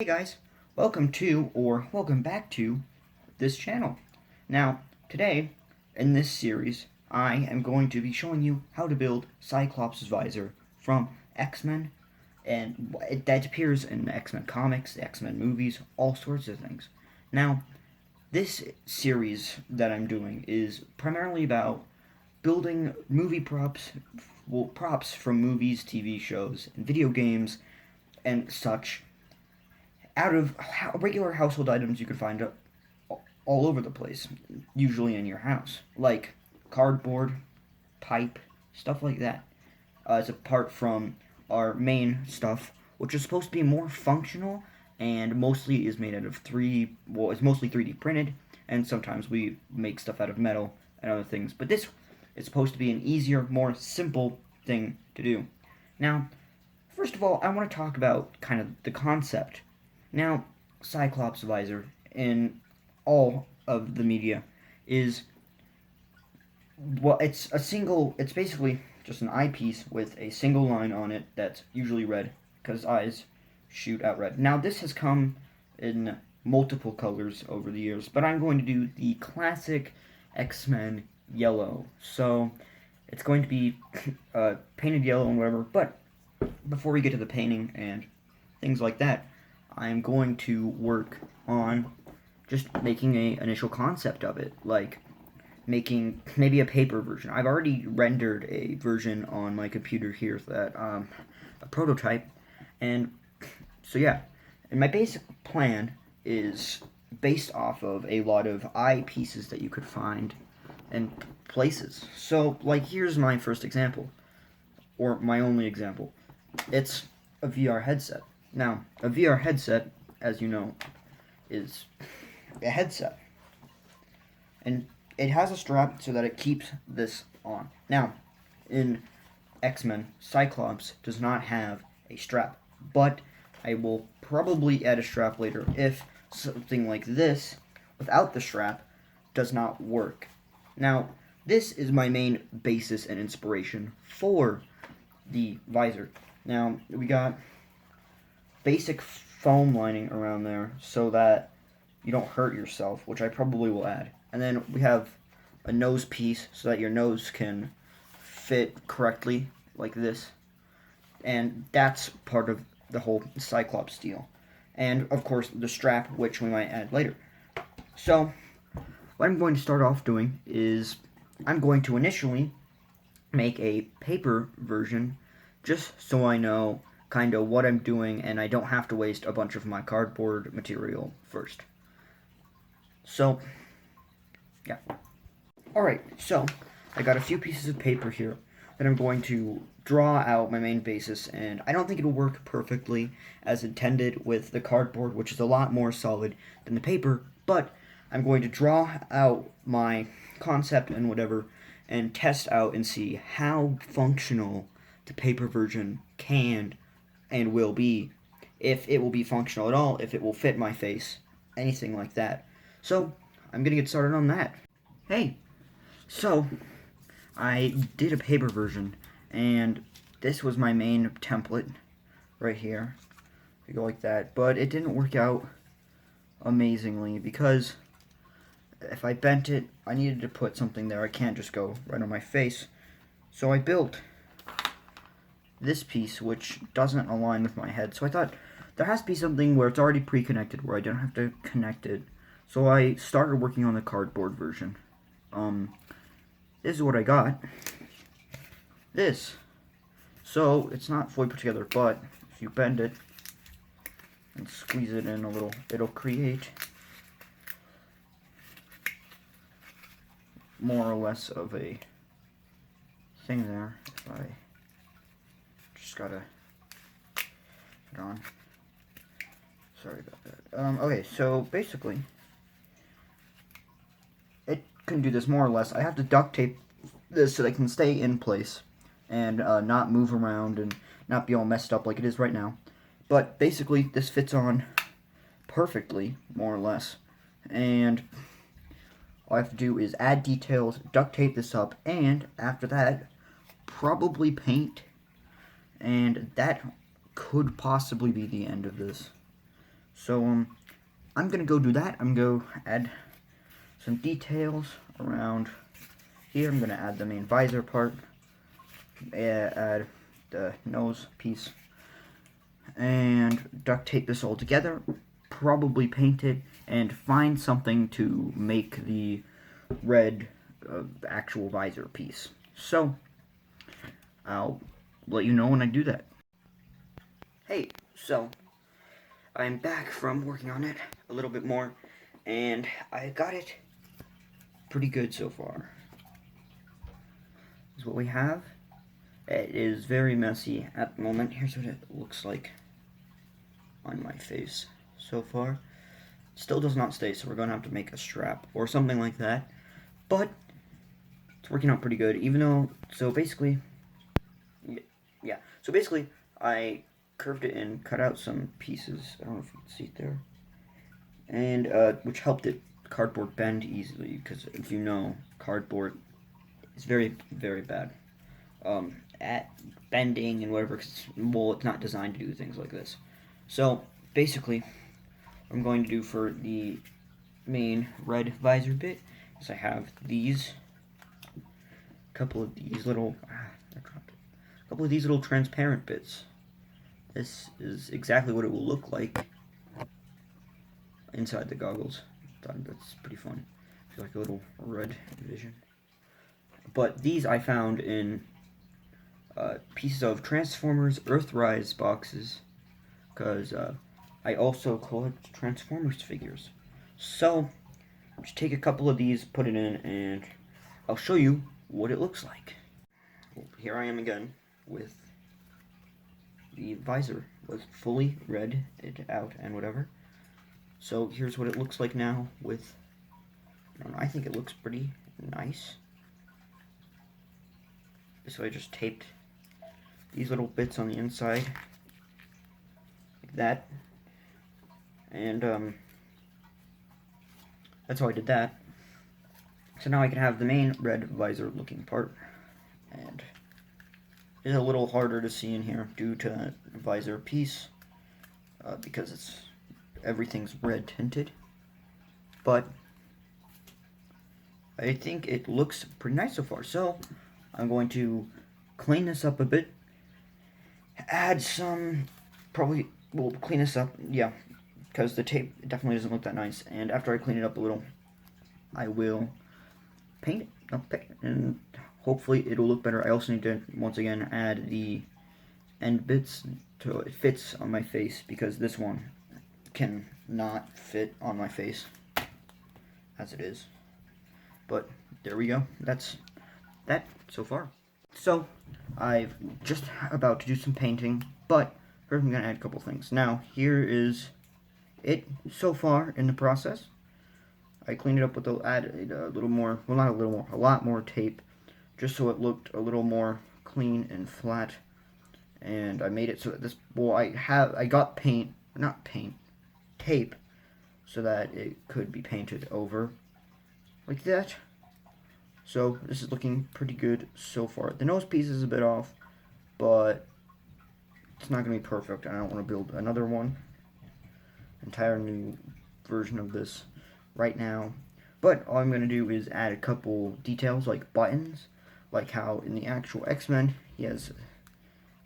Hey guys, welcome back to this channel. Now, today, in this series, I am going to be showing you how to build Cyclops' visor from X-Men, and that appears in the X-Men comics, the X-Men movies, all sorts of things. Now, this series that I'm doing is primarily about building movie props, props from movies, TV shows, and video games, and such, out of regular household items you could find all over the place, usually in your house, like cardboard, pipe, stuff like that. As apart from our main stuff, which is supposed to be more functional and mostly is made out of it's mostly 3D printed, and sometimes we make stuff out of metal and other things. But this is supposed to be an easier, more simple thing to do. Now, first of all, I want to talk about kind of the concept. Now, Cyclops visor in all of the media is, well, it's basically just an eyepiece with a single line on it that's usually red, because eyes shoot out red. Now, this has come in multiple colors over the years, but I'm going to do the classic X-Men yellow. So, it's going to be painted yellow and whatever, but before we get to the painting and things like that, I'm going to work on just making a initial concept of it, like making maybe a paper version. I've already rendered a version on my computer here, that a prototype, and so yeah. And my basic plan is based off of a lot of eye pieces that you could find in places. So, like, here's my first example, or my only example. It's a VR headset. Now, a VR headset, as you know, is a headset. And it has a strap so that it keeps this on. Now, in X-Men, Cyclops does not have a strap, but I will probably add a strap later if something like this, without the strap, does not work. Now, this is my main basis and inspiration for the visor. Now, we got basic foam lining around there so that you don't hurt yourself, which I probably will add. And then we have a nose piece so that your nose can fit correctly, like this. And that's part of the whole Cyclops deal. And, of course, the strap, which we might add later. So, what I'm going to start off doing is I'm going to initially make a paper version just so I know kind of what I'm doing and I don't have to waste a bunch of my cardboard material first. So, yeah. Alright, so I got a few pieces of paper here that I'm going to draw out my main basis, and I don't think it'll work perfectly as intended with the cardboard, which is a lot more solid than the paper, but I'm going to draw out my concept and whatever and test out and see how functional the paper version can and will be, if it will be functional at all, if it will fit my face, anything like that. So, I'm gonna get started on that. Hey, so, I did a paper version, and this was my main template, right here. You go like that, but it didn't work out amazingly, because if I bent it, I needed to put something there. I can't just go right on my face. So I built this piece, which doesn't align with my head. So I thought there has to be something where it's already pre-connected, where I don't have to connect it. So I started working on the cardboard version. This is what I got. This. So it's not fully put together, but if you bend it and squeeze it in a little, it'll create more or less of a thing there. If I just gotta get on. Sorry about that. Okay, so basically, it can do this more or less. I have to duct tape this so that it can stay in place and not move around and not be all messed up like it is right now. But basically, this fits on perfectly, more or less. And all I have to do is add details, duct tape this up, and after that, probably paint. And that could possibly be the end of this. So I'm gonna go do that. I'm gonna go add some details around here. I'm gonna add the main visor part, add the nose piece, and duct tape this all together, probably paint it, and find something to make the red actual visor piece. So I'll let you know when I do that. Hey, so I'm back from working on it a little bit more, and I got it pretty good so far. This is what we have. It is very messy at the moment. Here's what it looks like on my face so far. Still does not stay, so we're going to have to make a strap or something like that. But it's working out pretty good, even though, so basically, I curved it in, cut out some pieces. I don't know if you can see it there. And, which helped it cardboard bend easily, because if you know, cardboard is very, very bad at bending and whatever, cause it's not designed to do things like this. So, basically, what I'm going to do for the main red visor bit is I have these, couple of these little transparent bits. This is exactly what it will look like inside the goggles. That's pretty fun. I feel like a little red vision. But these I found in pieces of Transformers Earthrise boxes, because I also collect Transformers figures. So, just take a couple of these, put it in, and I'll show you what it looks like. Well, here I am again with the visor was fully red out and whatever. So here's what it looks like now with, I think it looks pretty nice. So I just taped these little bits on the inside like that, and that's how I did that. So now I can have the main red visor looking part, and it's a little harder to see in here due to the visor piece because everything's red tinted, but I think it looks pretty nice so far. So I'm going to clean this up a bit, add some, we'll clean this up, yeah, because the tape definitely doesn't look that nice, and after I clean it up a little, I will paint it, and hopefully it'll look better. I also need to, once again, add the end bits so it fits on my face, because this one can not fit on my face as it is. But there we go. That's that so far. So I've just about to do some painting, but first I'm going to add a couple things. Now here is it so far in the process. I cleaned it up with added a little more, well, not a little more, a lot more tape, just so it looked a little more clean and flat. And I made it so that this, well, I got tape, so that it could be painted over like that. So this is looking pretty good so far. The nose piece is a bit off, but it's not going to be perfect. I don't want to build another one, entire new version of this right now. But all I'm going to do is add a couple details like buttons, like how in the actual X-Men he has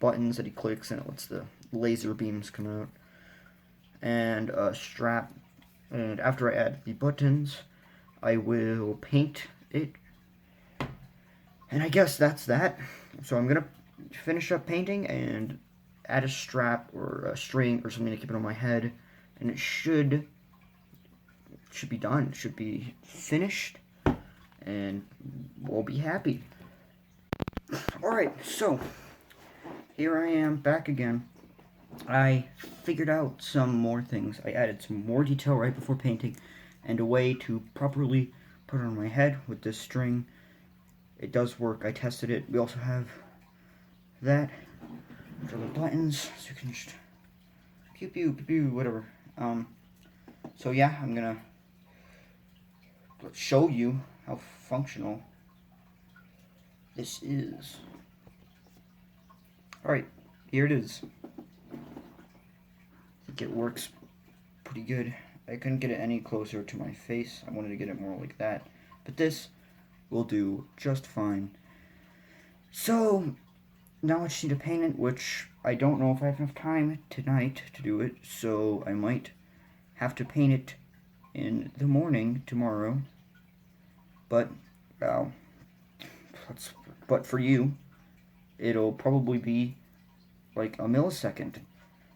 buttons that he clicks and it lets the laser beams come out, and a strap. And after I add the buttons, I will paint it, and I guess that's that. So I'm gonna finish up painting and add a strap or a string or something to keep it on my head, and it should be done. It should be finished, and we'll be happy. Alright, so here I am back again. I figured out some more things. I added some more detail right before painting, and a way to properly put it on my head with this string. It does work. I tested it. We also have that for the buttons, so you can just pew pew pew pew, whatever. So yeah, I'm gonna show you how functional this is. Alright, here it is. I think it works pretty pretty good. I couldn't get it any closer to my face. I wanted to get it more like that. But this will do just fine. So, now I just need to paint it, which I don't know if I have enough time tonight to do it. So, I might have to paint it in the morning tomorrow. But, well, but for you, it'll probably be like a millisecond.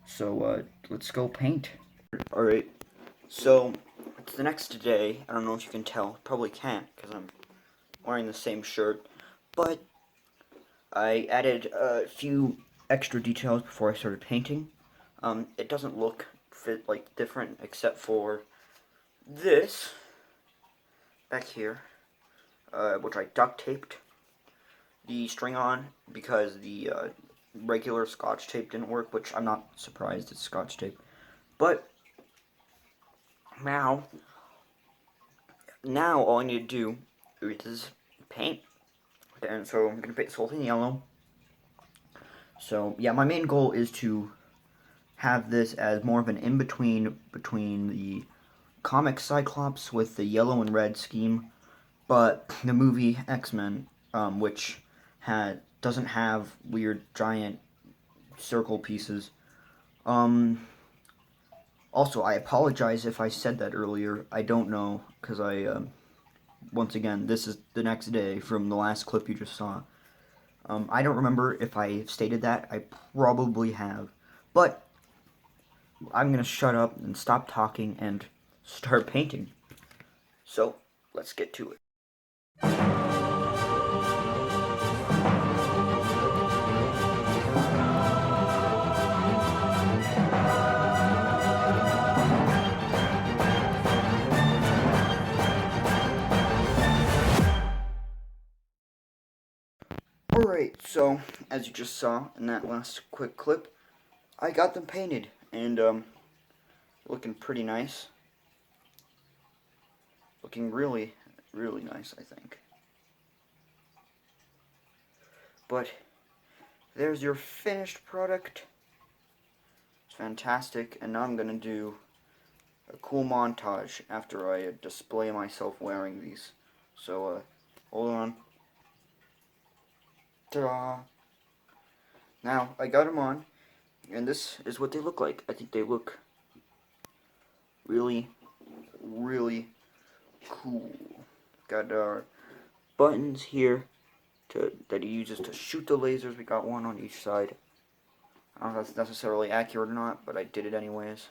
So, let's go paint. Alright, so it's the next day. I don't know if you can tell. Probably can't, because I'm wearing the same shirt. But I added a few extra details before I started painting. It doesn't look different, except for this back here, which I duct taped the string on because the regular Scotch tape didn't work, which I'm not surprised it's Scotch tape. But now all I need to do is paint. And so I'm going to paint this whole thing yellow. So yeah, my main goal is to have this as more of an in-between between the comic Cyclops with the yellow and red scheme, but the movie X-Men, which doesn't have weird giant circle pieces. Also, I apologize if I said that earlier. I don't know, because once again, this is the next day from the last clip you just saw. I don't remember if I stated that. I probably have. But I'm going to shut up and stop talking and start painting. So, let's get to it. Alright, so, as you just saw in that last quick clip, I got them painted, and, looking pretty nice. Looking really, really nice, I think. But, there's your finished product. It's fantastic, and now I'm gonna do a cool montage after I display myself wearing these. So, hold on. Ta-da! Now, I got them on, and this is what they look like. I think they look really, really cool. Got our buttons here that he uses to shoot the lasers. We got one on each side. I don't know if that's necessarily accurate or not, but I did it anyways.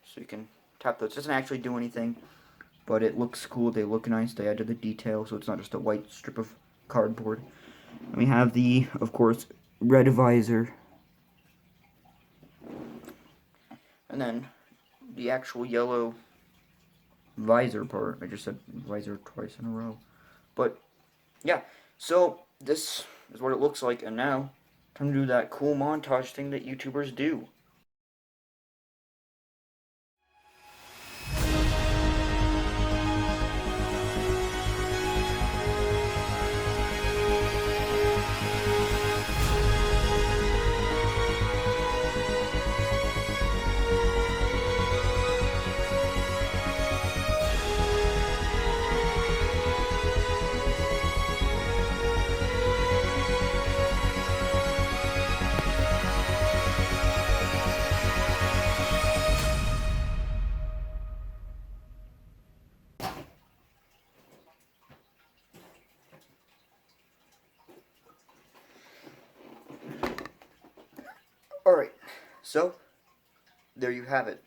So you can tap those. It doesn't actually do anything, but it looks cool. They look nice. They added the detail, so it's not just a white strip of cardboard. And we have the, of course, red visor. And then the actual yellow visor part. I just said visor twice in a row. But, yeah. So, this is what it looks like. And now, time to do that cool montage thing that YouTubers do. Alright, so, there you have it.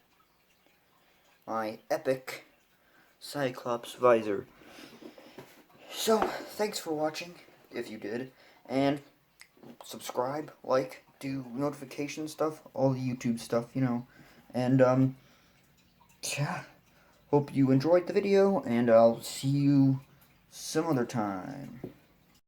My epic Cyclops visor. So, thanks for watching, if you did, and subscribe, like, do notification stuff, all the YouTube stuff, you know, and, yeah, hope you enjoyed the video, and I'll see you some other time.